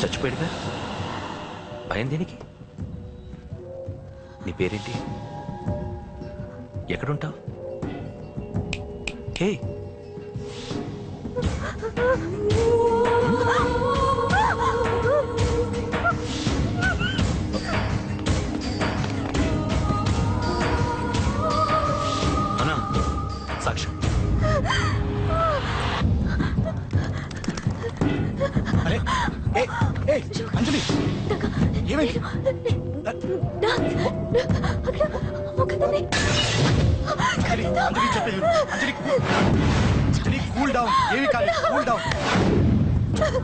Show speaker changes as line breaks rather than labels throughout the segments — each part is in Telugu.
చచ్చిపోయాడుగా, భయం దేనికి? నీ పేరేంటి? ఎక్కడుంటావు? హే, అన్నా సాక్షి.
అంజలి ఏమైంది? అంజలి కూల్ డౌన్. ఏమి కాదు, కూల్ డౌన్.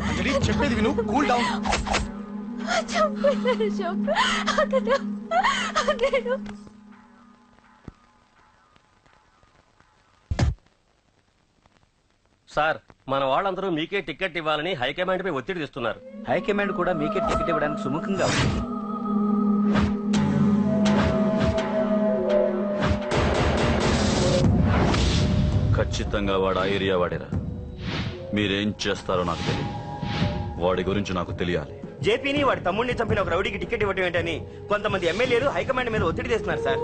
అంజలి చెప్పేది విను, కూల్ డౌన్.
సార్, మన వాళ్ళందరూ మీకే టికెట్ ఇవ్వాలని హైకమాండ్ పై ఒత్తిడి తెస్తున్నారు.
హైకమాండ్ కూడా మీకే టికెట్ ఇవ్వడానికి సుముఖంగా ఉంది.
ఖచ్చితంగా వాడు ఆ ఏరియా వాడేరా. మీరేం చేస్తారో నాకు తెలియదు, వాడి గురించి నాకు తెలియాలి.
జేపీని వాడి తమ్ముడిని చంపిన ఒక రౌడీకి టికెట్ ఇవ్వటం ఏంటని కొంతమంది ఎమ్మెల్యేలు హైకమాండ్ మీద ఒత్తిడి తెస్తున్నారు సార్.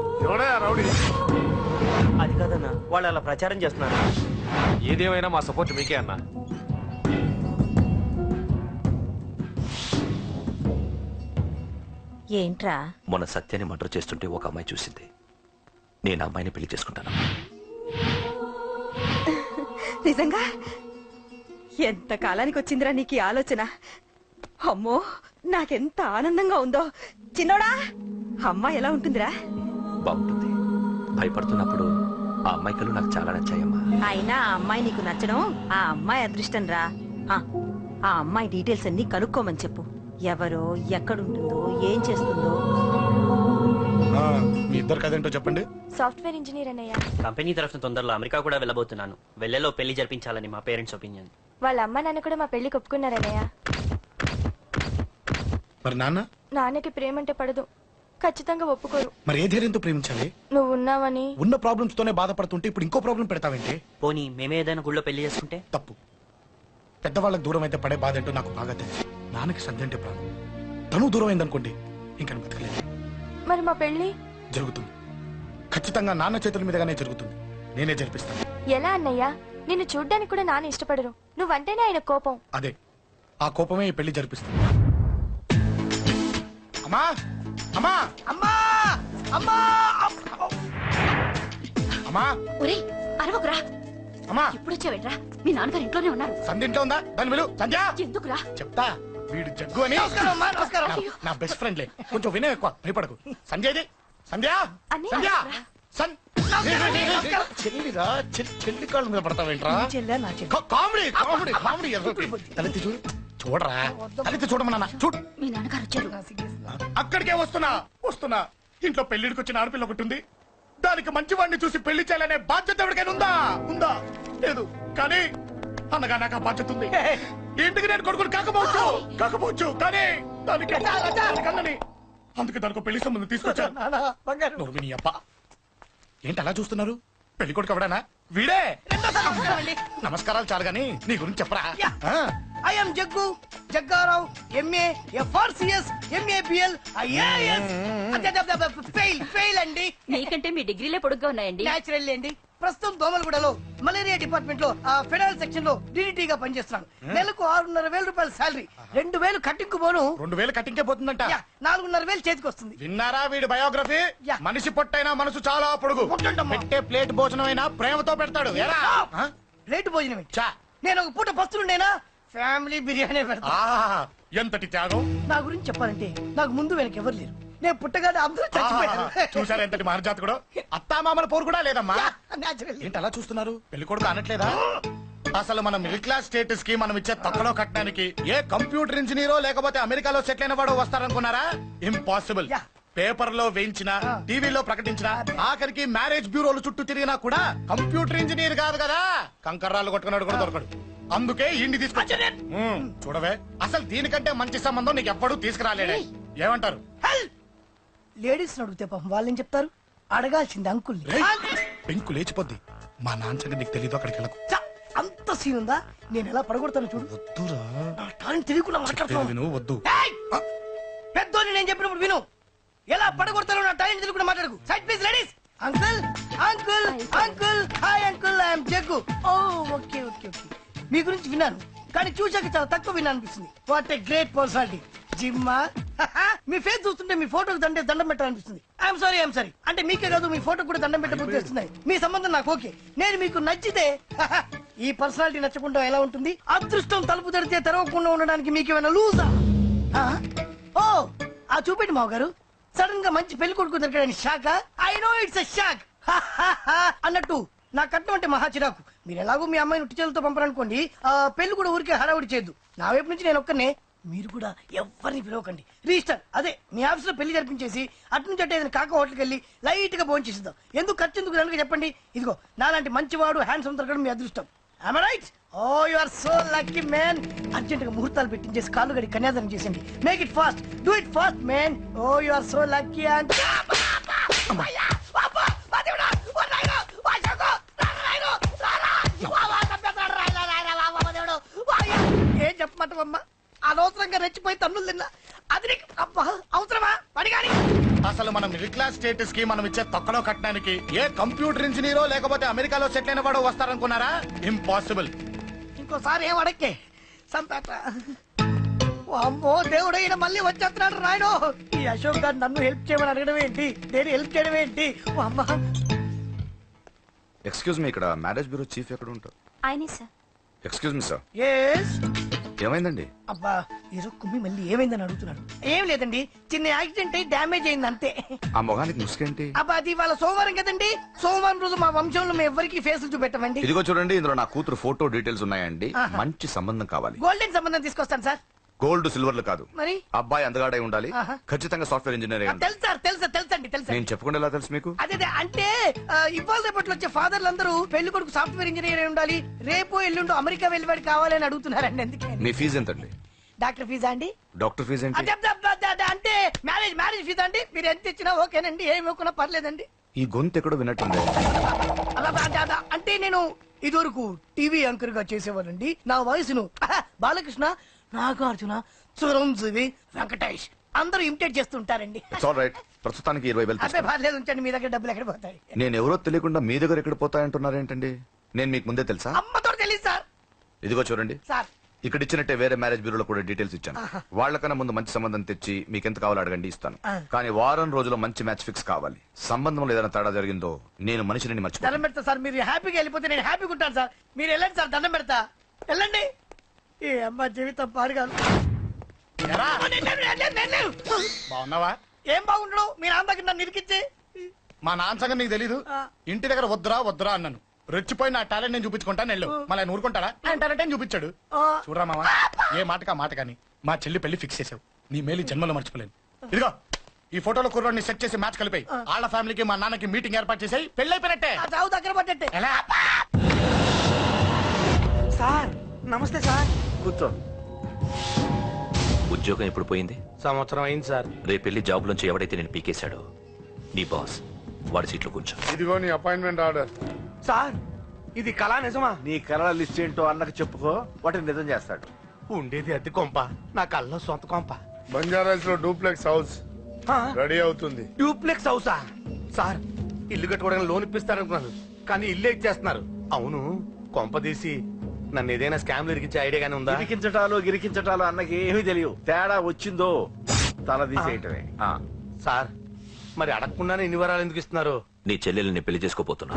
అది కాదన్నా, వాళ్ళు అలా ప్రచారం చేస్తున్నారు.
ఏదేమైనా మా సపోర్ట్ మీకే అన్నా.
ఏంట్రా?
మొన్న సత్యాన్ని మర్డర్ చేస్తుంటే ఒక అమ్మాయి చూసింది. నేను అమ్మాయిని పెళ్లి చేసుకుంటాను.
నిజంగా? ఎంత కాలానికి వచ్చిందిరా నీకు ఈ ఆలోచన? అమ్మో, నాకెంత ఆనందంగా ఉందో. చిన్నోడా, అమ్మాయి ఎలా ఉంటుందిరా?
బాగుంటుంది. భయపడుతున్నప్పుడు ఆ అమ్మాయి కళ్ళు నాకు చాలా నచ్చాయమ్మా.
అయినా ఆ అమ్మాయి నీకు నచ్చడం ఆ అమ్మాయి అదృష్టం రా. ఆ అమ్మాయి డీటెయిల్స్ అన్ని కనుక్కోమని చెప్పు. ఎవరో, ఎక్కడుంటుందో, ఏం చేస్తుందో.
మీ ఇద్దరు కదేంటో చెప్పండి.
సాఫ్ట్వేర్ ఇంజనీర్ అన్నయ్య.
కంపెనీ తరఫున తొందరలో అమెరికా కూడా వెళ్ళబోతున్నాను. వెళ్ళేలో పెళ్లి జరిపించాలని మా పేరెంట్స్ ఒపీనియన్.
వాళ్ళ అమ్మ నాన్న కూడా మా పెళ్లికి ఒప్పుకున్నారన్నయ్య.
మరి నాన్న?
నాన్నకి ప్రేమ అంటే పడదు, ఖచ్చితంగా ఒప్పుకోరు.
మరి ఏ ధైర్యంతో ప్రేమించాలి?
నువ్వు ఉన్నావని.
ఉన్న ప్రాబ్లమ్స్ తోనే బాధపడుతుంటే ఇప్పుడు ఇంకో ప్రాబ్లం పెడతావేంటి?
పోనీ మేమే ఏదైనా గుళ్ళో పెళ్లి చేసుకుంటే?
తప్పు. పెద్దవాళ్ళకి దూరం అయితే పడే బాధ ఏంటో నాకు బాగా తెలుసు. నాన్నకి సంధ్య అంటే ప్రాణం. తను దూరం అయిందనుకోండి, ఇంకా బతకలేదు.
మరి మా పెళ్లి
జరుగుతుంది. ఖచ్చితంగా నాన్న చేతుల మీదగానే జరుగుతుంది. నేనే జరిపిస్తాను.
ఎలా అన్నయ్య? నిన్ను చూడ్డానికి కూడా నాన్న ఇష్టపడరు. నువ్వంటేనే ఆయన కోపం.
అదే, ఆ కోపమే ఈ పెళ్లి జరిపిస్తుంది. అమ్మా, అమ్మా, అమ్మా, అమ్మా, అమ్మా.
ఒరేయ్, అరవకురా.
అమ్మా,
ఇప్పుడు వచ్చావేంట్రా? మీ నాన్నగారు ఇంట్లోనే ఉన్నారు.
సంధ్య ఇంట్లో ఉందా? దాని విలు. సంధ్య
ఎందుకురా?
చెప్తా. వీడు జగ్గు అని నా బెస్ట్ ఫ్రెండ్లే. కొంచెం వినయం ఎక్కువ, భయపడకు. సంధ్యది. సంధ్య, సంధ్య, చెల్లిరా. చెల్లి కాళ్ళ మీద పడతావేంట్రా? Comedy comedy comedy. తలెత్తి చూడు. చూడరా, తలెత్తి చూడమన్నా. చూడు,
మీ నాన్నగారు వచ్చారు.
అక్కడికే వస్తున్నా వస్తున్నా. ఇంట్లో పెళ్లిడికి వచ్చిన ఆడపిల్ల ఒకటి ఉంది. దానికి మంచివాడిని చూసి పెళ్లి చేయాలనే బాధ్యత ఎవరికైనా ఉందా? ఉందా? లేదు. కానీ అనగా నాకు ఆ బాధ్యత ఉంది. ఇంటికి నేను కొడుకుని కాకపోవచ్చు కానీ దానికి అన్నని. అందుకే దానికి పెళ్లి సంబంధం తీసుకొచ్చాను. ఏంటి అలా చూస్తున్నారు? పెళ్లి కొడుకు ఎవడనా? వీడే. నమస్కారాలు చాలు గాని నీ గురించి చెప్పరా.
I'm Jaggu Jaggarao, MA, FRCS, MABL, IAS. Fail అండి.
నీకంటే మీ డిగ్రీలే పొడుగ్గా ఉన్నాయండి.
న్యాచురల్ అండి. ప్రస్తుతం దోమలగూడలో మలేరియా డిపార్ట్మెంట్ లో ఫెడరల్ సెక్షన్ లో DDT గా పనిచేస్తున్నాను. నెలకు 6,500 రూపాయల శాలరీ, 2,000 కట్టింగ్ పోను.
2,000 కట్టింకే పోతుందంట.
4,500 చేతికి వస్తుంది.
విన్నారా వీడి బయోగ్రఫీ? మనిషి పొట్టైనా మనసు చాలా పొడుగు. పెట్టే ప్లేట్ భోజనం అయినా ప్రేమతో పెడతాడు.
ప్లేట్ భోజనం నేను ఒక పూట పస్తులుండేనా ఫ్యామిలీ బిర్యానీ పెడతా.
ఎంతటి త్యాగం!
నా గురించి చెప్పాలంటే నాకు ముందు వెనక ఎవరు లేరు. నేను పుట్టగానే అందరూ చచ్చిపోయారు.
చూసారు ఎంతటి మహర్జాతకుడు. అత్తామామల పోరు కూడా లేదమ్మా. ఏంటి అలా చూస్తున్నారు? పెళ్లి కొడుకు అనట్లేదా? అసలు మన మిడిల్ క్లాస్ స్టేటస్ కి మనం ఇచ్చే తక్కువ కట్టడానికి ఏ కంప్యూటర్ ఇంజనీరో లేకపోతే అమెరికాలో సెటిల్ అయిన వాడు వస్తారనుకున్నారా? ఇంపాసిబుల్.
Yeah.
పేపర్ లో వేయించిన, టీవీలో ప్రకటించిన, ఆఖరికి మ్యారేజ్ బ్యూరోలు చుట్టూ తిరిగినా కూడా కంప్యూటర్ ఇంజనీర్ కాదు కదా, కంకర్రాలు కొట్టుకున్నాడు కూడా దొరకడు. అందుకే ఇండి తీసుకొచ్చా. చూడవే, అసలు దీనికంటే మంచి సంబంధం నీకు ఎవ్వడూ తీసుకురాలేడే. ఏమంటారు?
లేడీస్ అడిగితే పాపం వాళ్ళేం చెప్తారు? అడగాల్సింది అంకుల్.
పెంకు లేచిపోద్ది. మా నాన్న సంగతి నీకు తెలీదు, అక్కడికి వెళ్ళకు.
అంత సీన్ ఉందా? నేను ఎలా పడగొడతాను చూడు.
వద్దురా,
నా టాలెంట్ తెలియకుండా మాట్లాడుతున్నావు.
విను, వద్దు.
పెద్దోని నేను చెప్పినప్పుడు విను. ఎలా పడగొడతానో నా టాలెంట్ తెలియకుండా మాట్లాడకు. Side please ladies. Uncle uncle uncle, hi uncle, I'm Jaggu. Oh okay okay okay. మీ గురించి విన్నాను, కానీ చూశాక చాలా తక్కువ విన్నా అనిపిస్తుంది. What a great personality. జిమ్మా, మీ ఫేస్ చూస్తుంటే మీ ఫోటోకి దండం పెట్టాలనిపిస్తుంది. I'm sorry. అంటే మీకే కాదు, మీ ఫోటో కూడా దండం పెట్టబుద్ధి వస్తున్నాయి. మీ సంబంధం నాకు ఓకే. నేను మీకు నచ్చితే ఈ పర్సనాలిటీ నచ్చకుండా ఎలా ఉంటుంది? అదృష్టం తలుపు తెరితే తెరవకుండా ఉండడానికి మీకేమైనా లూజా? ఓ ఆ చూపెట్టి మావ గారు. సడన్ గా మంచి పెళ్లి కొడుకు దొరికాడని shock. I know it's a shock అన్నట్టు నా కట్నం అంటే మహా చిరాకు. మీరు ఎలాగో మీ అమ్మాయిని ఉట్టి చేతులతో పంపరనుకోండి, పెళ్లి కూడా ఊరికే హడావుడి చేయొద్దు. నా వైపు నుంచి నేను ఒక్కనే, మీరు కూడా ఎవరిని పిలవకండి. రిజిస్టర్ అదే మీ ఆఫీస్ లో పెళ్లి జరిపించేసి అటు నుంచి అంటే ఏదైనా కాక హోటల్కి వెళ్ళి లైట్ గా భోజనం చేసిద్దాం. ఎందుకు ఖర్చు ఎందుకు కనుక చెప్పండి. ఇదిగో నాలాంటి మంచివాడు హ్యాండ్సమ్ దొరకడం మీ అదృష్టం. Am I right? Oh, you are so lucky, man. Urgent గా ముహూర్తాలు పెట్టించేసి కాళ్ళు గడి కన్యాదానం చేసేయండి. Make it fast, do it fast, man. Oh, you are so lucky. And ఏం చెప్పమంటావమ్మా? అనవసరంగా రెచ్చిపోయి తన్నులు తిన్నా. అది నీకు అవసరమా? పడిగాని
అసలు మన మిడిల్ క్లాస్ స్టేటస్ కి మనం ఇచ్చే తక్కువ కట్టడానికి ఏ కంప్యూటర్ ఇంజనీరో లేకపోతే అమెరికాలో సెటిల్ అయిన వాడు వస్తారనుకున్నారా? ఇంపాసిబుల్.
ఇంకోసారి ఏం అడక్కే సంపేట. అమ్మో దేవుడు, ఈయన మళ్ళీ వచ్చేస్తున్నాడు రాయడు. ఈ అశోక్ గారు నన్ను హెల్ప్ చేయమని అడగడం ఏంటి, నేను హెల్ప్ చేయడం ఏంటి? అమ్మా
ఎక్స్క్యూజ్ మీ, ఇక్కడ మ్యారేజ్ బ్యూరో చీఫ్ ఎక్కడ ఉంటారు?
ఆయనే sir.
Excuse me sir,
yes.
ఏమైందండి?
అబ్బా ఈరోజు కుమ్మి మళ్ళీ ఏమైందని అడుగుతున్నాడు. ఏం లేదండి, చిన్న యాక్సిడెంట్ అయి డ్యామేజ్ అయింది అంతే.
ఆ మొగానికి ముసుకేంటి?
అబ్బా అది ఇవాళ సోమవారం కదండి. సోమవారం రోజు మా వంశంలో మేము ఎవరికి ఫేసులు చూపెట్టమండి.
ఇదిగో చూడండి, ఇందులో నా కూతురు ఫోటో డీటెయిల్స్ ఉన్నాయండి. మంచి సంబంధం కావాలి.
గోల్డెన్ సంబంధం తీసుకొస్తాను సార్.
గోల్డ్ సిల్వర్లు కాదు,
మరి
అబ్బాయి అందగాడై ఉండాలి.
ఆహా.
ఖచ్చితంగా సాఫ్ట్వేర్ ఇంజనీర్ అయి ఉండాలి.
తెలుసు సార్, తెలుసండి తెలుసా.
నేను చెప్పకుండా ఎలా తెలుసు మీకు?
అదే అంటే ఇవాళ రేపట్లో వచ్చే ఫాదర్లు అందరూ పెళ్లి కొడుకు సాఫ్ట్వేర్ ఇంజనీర్ అయి ఉండాలి, రేపు ఎల్లుండు అమెరికా వెళ్ళివాడు కావాలని అడుగుతున్నారండి. ఎందుకే?
మీ ఫీజు ఎంతండి?
డాక్టర్ ఫీజా అండి?
డాక్టర్ ఫీజు ఏంటి?
అంటే మ్యారేజ్ ఫీజా అండి? మీరు ఎంత ఇచ్చినా ఓకేనండి, ఏమి ఇవ్వకున్నా పర్లేదండి.
ఈ గొంతు ఎక్కడో విన్నట్టుంది.
అంటే నేను ఇదివరకు టీవీ యాంకర్ గా చేసేవాళ్ళండి. నా వయసును బాలకృష్ణ, నాగార్జున, చిరంజీవి, వెంకటేష్ అందరూ ఇమిటేట్ చేస్తుంటారండి.
It's all right. ప్రస్తుతానికి 20,000
అదే
తీసుకోండి.
పర్లేదు, ఉంచండి. మీ దగ్గర డబ్బులు ఎక్కడ పోతాయి?
నేను ఎవరో తెలియకుండా మీ దగ్గర ఎక్కడ పోతాయంటున్నారేంటండి? నేను మీకు ముందే తెలుసా?
అమ్మతో తెలియదు సార్.
ఇదిగో చూడండి,
సార్
ఇక్కడ ఇచ్చినట్టే వేరే మ్యారేజ్ బ్యూరోలో కూడా డీటెయిల్స్ ఇచ్చాను. వాళ్ళకన్నా ముందు మంచి సంబంధం తెచ్చి మీకు ఎంత కావాలో అడగండి, ఇస్తాను. కానీ వారం రోజుల్లో మంచి మ్యాచ్ ఫిక్స్ కావాలి. సంబంధంలో ఏదైనా తేడా జరిగిందో నేను మనిషిని మర్చిపోతాను.
దండం పెడతా సార్. మీరు హ్యాపీగా వెళ్ళిపోతే నేను హ్యాపీగా ఉంటాను సార్. మీరు వెళ్ళండి సార్, దండం పెడతా. వెళ్ళండి. ఏ అమ్మ జీవితం పాడుగాను.
బాగున్నావా?
ఏం బాగుండడం? మీ నాన్న దగ్గర నన్ను ఇరికిచ్చి.
మా నాన్న సంగతి నీకు తెలీదు. ఇంటి దగ్గర వద్దురా అన్నాను. రెచ్చిపోయి నా టాలెంట్ నేను చూపించుకుంటాను. వెళ్ళు. మళ్ళీ ఆయన ఊరుకుంటారా? ఆయన టాలెంట్ అని చూపించాడు. చూడరా మావా, ఏ మాటకా మాట కానీ మా చెల్లి పెళ్లి ఫిక్స్ చేసావు. నీ మేలు జన్మలో మర్చిపోలేను. ఇదిగో ఈ ఫోటోలో కుర్రాడిని సెట్ చేసి మ్యాచ్ కలిపాయి. వాళ్ళ ఫ్యామిలీకి మా నాన్నకి మీటింగ్ ఏర్పాటు చేసాయి. పెళ్లి అయిపోయినట్టే.
చావు దగ్గర పడ్డట్టే.
ఎలా?
సార్ నమస్తే సార్.
కూర్చో. ఉద్యోగం ఎప్పుడు పోయింది?
సంవత్సరం అయింది సార్.
రేపెళ్ళి జాబ్ లోంచి ఎవడైతే నేను పీకేశాడో నీ బాస్, వాడి సీట్లో కూర్చో.
ఇదిగో నీ అపాయింట్మెంట్ ఆర్డర్.
సార్ ఇది కళా నిజమా?
నీ కళల లిస్ట్ ఏంటో అన్నకు చెప్పుకో, వాటిని నిజం చేస్తాడు.
ఉండేది అద్దె కొంప, నా కళ్ళలో సొంత కొంప.
బంజారాస్ లో డూప్లెక్స్ హౌస్ రెడీ అవుతుంది.
డూప్లెక్స్ హౌసా? సార్ ఇల్లు కట్టుకోవడానికి లోన్ ఇప్పిస్తారనుకున్నాను, కానీ ఇల్లే ఇచ్చేస్తున్నారు. అవును, కొంప తీసి నన్ను ఏదైనా స్కామ్ ఇరికించే ఐడియా గానీ ఉందా?
గిరికించటాలు అన్నకి ఏమీ తెలియదు. తేడా వచ్చిందో తల తీసేయటమే.
సార్ మరి అడగకుండానే ఇన్ని వరాలు ఎందుకు ఇస్తున్నారు?
నీ చెల్లెల్ని పెళ్లి చేసుకోపోతున్నా.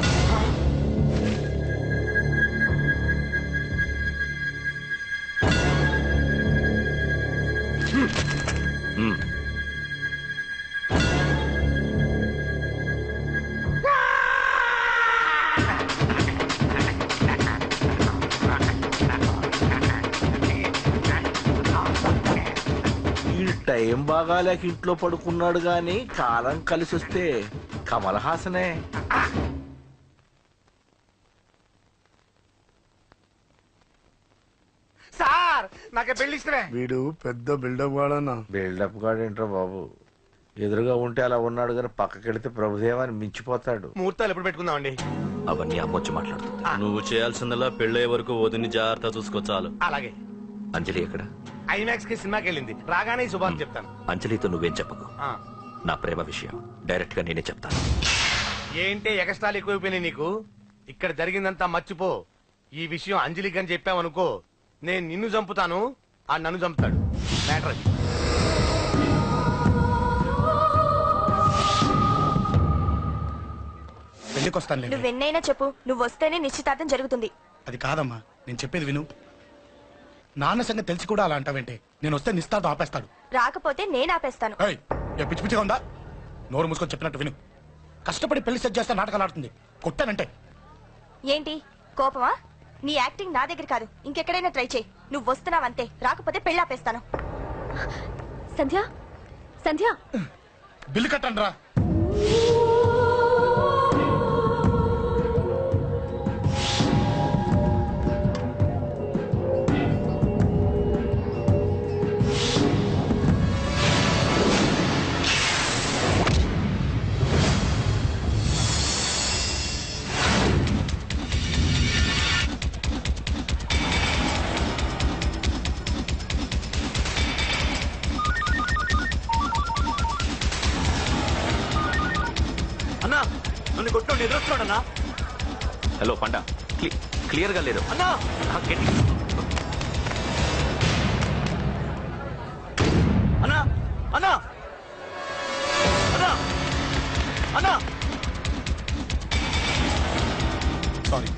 టైం బాగాలేక ఇంట్లో పడుకున్నాడు గాని కాలం కలిసి వస్తే కమల్ హాసనే.
సార్ నాకే పెళ్లి ఇష్టమే.
వీడు పెద్ద బిల్డప్ వాడన్నా.
బిల్డప్ గాడేంట్రా బాబు, ఎదురుగా ఉంటే అలా ఉన్నాడు కానీ పక్కకెడితే ప్రభుదేవాన్ని మించిపోతాడు.
ముహూర్తాలు ఎప్పుడు పెట్టుకుందామండి?
అవన్నీ అమ్మొచ్చి మాట్లాడుతుంది.
నువ్వు చేయాల్సిందల్లా పెళ్ళే వరకు వదిని జాగ్రత్త చూసుకో చాలు.
అలాగే.
అంజలి ఎక్కడ?
ఐమాక్స్ కి సినిమాకి వెళ్ళింది, రాగానే ఈ శుభాన్ని చెప్తాను.
అంజలితో నువ్వేం చెప్పకు.
ఆ.
నా ప్రేమ విషయం డైరెక్ట్ గా నేనే చెప్తాను.
ఏంటి ఎగస్ట్రాలు ఎక్కువైపోయినాయి నీకు? ఇక్కడ జరిగిందంతా మర్చిపో. ఈ విషయం అంజలికి అని చెప్పావనుకో, నేను నిన్ను చంపుతాను, ఆ నన్ను చంపుతాడు. మ్యాటర్ అది.
పెళ్లికి వస్తాను.
నువ్వెన్నైనా చెప్పు, నువ్వు వస్తేనే నిశ్చితార్థం జరుగుతుంది.
అది కాదమ్మా, నేను చెప్పేది విను. నాన్న సంగతి తెలిసి కూడా అలా అంటావేంటి? నేను వస్తే నిస్తాతో ఆపేస్తాడు.
రాకపోతే నేను ఆపేస్తాను.
ఏయ్, ఏ పిచ్చి పిచ్చిగా ఉందా? నోరు మూసుకొని చెప్పినట్టు విను. కష్టపడి పెళ్లి సెట్ చేస్తే నాటకాలు ఆడుతుంది. కొట్టానంటే
ఏంటి కోపమా? నీ యాక్టింగ్ నా దగ్గర కాదు, ఇంకెక్కడైనా ట్రై చేయి. నువ్వు వస్తున్నావంతే, రాకపోతే పెళ్లి ఆపేస్తాను. సంధ్య, సంధ్య,
బిల్లు కట్టండి రా.
అన్నా నన్ను కొట్టు ఎదురొస్తున్నాడన్నా. హలో పండ, క్లియర్ గా లేదు అన్నా. అన్నా అన్నా అన్నా అన్నా
సారీ.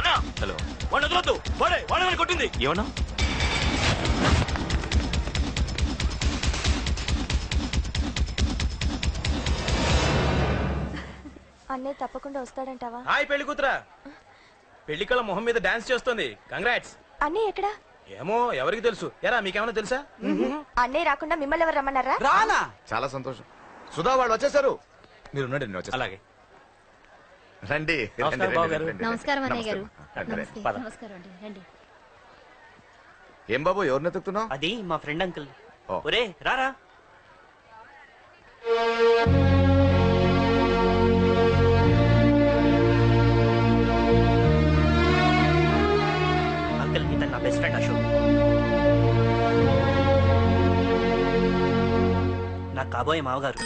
అన్నా. హలో, వాడు వదలొద్దు. వాడే కొట్టింది. ఏమన్నా?
అన్నయ్య తప్పకుండా వస్తాడంటావా?
హాయ్ పెళ్లి కూతురా, పెళ్లి కళ మొహం మీద డాన్స్ చేస్తుంది. కంగ్రాట్స్.
అన్నయ్య ఎక్కడా?
ఏమో ఎవరికి తెలుసు. ఎరా మీకేమైనా తెలుసా?
అన్నయ్య రాకుండా మిమ్మల్ని ఎవరు రమ్మన్నారా?
రానా?
చాలా సంతోషం. సుధా వాళ్ళు వచ్చేసారు. మీరు ఉండండి, నేను వచ్చేస్తా.
అలాగే.
రండి.
నమస్కారం బాబు గారు.
నమస్కారం అన్నయ్య గారు.
నమస్తే.
నమస్కారం అండి, రండి.
ఏం బాబు, ఎవరిని ఎత్తుకుతున్నావు?
అది మా ఫ్రెండ్ అంకుల్.
ఓ.
ఒరే రారా. అంకుల్, ఇతను నా బెస్ట్ ఫ్రెండ్ అశోక్. నా కాబోయే మావగారు.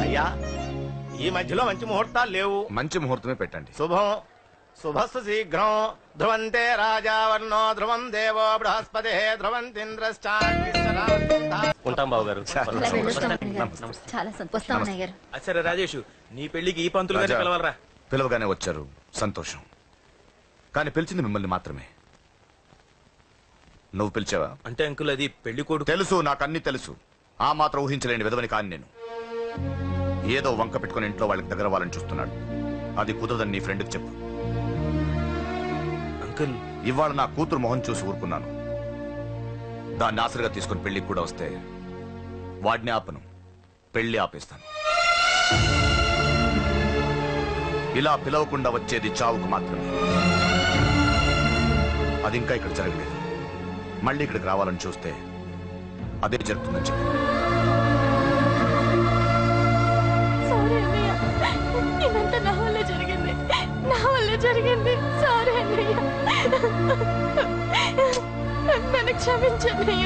అయ్యా, ఈ మధ్యలో మంచి ముహూర్తాలు లేవు.
మంచి ముహూర్తమే పెట్టండి.
శుభం శుభస్సు శీఘ్రం. ధ్రువంతే రాజా వర్ణో ధ్రువం దేవో బృహస్పతి ధ్రువంతింద్రశ్చాగ్ని.
ఉంటాం బాబు గారు.
ఇలా వెళ్ళొస్తాం అన్నయ్య గారు. చాలా సంతోషం అన్నయ్య గారు.
సరే రాజేష్, నీ పెళ్లికి ఈ పంతులు గారిని
రాజా,
పిలవాలరా.
పిలవగానే వచ్చారు, సంతోషం. కానీ పిలిచింది మిమ్మల్ని మాత్రమే. నువ్వు పిలిచావా?
అంటే అంకుల్, అది పెళ్లి కొడుకు.
తెలుసు, నాకు అన్ని తెలుసు. ఆ మాత్రం ఊహించలేని విధవని కాని నేను. ఏదో వంక పెట్టుకుని ఇంట్లో వాళ్ళకి దగ్గర వాళ్ళని చూస్తున్నాడు. అది కుదరదని నీ ఫ్రెండ్కి చెప్పు.
అంకుల్,
ఇవాళ నా కూతురు మొహం చూసి ఊరుకున్నాను. దాన్ని ఆసరిగా తీసుకుని పెళ్లికి కూడా వస్తే వాడిని ఆపను, పెళ్లి ఆపేస్తాను. ఇలా పిలవకుండా వచ్చేది చావుకు మాత్రమే. అది ఇంకా ఇక్కడ జరగలేదు. మళ్ళీ ఇక్కడికి రావాలని చూస్తే అదే జరుగుతుందని చెప్పి.
సారీ అన్నయ్య, ఇదంతా నా వల్ల జరిగింది. నా వల్ల జరిగింది. సారీ అన్నయ్య, నన్ను క్షమించన్నయ్య.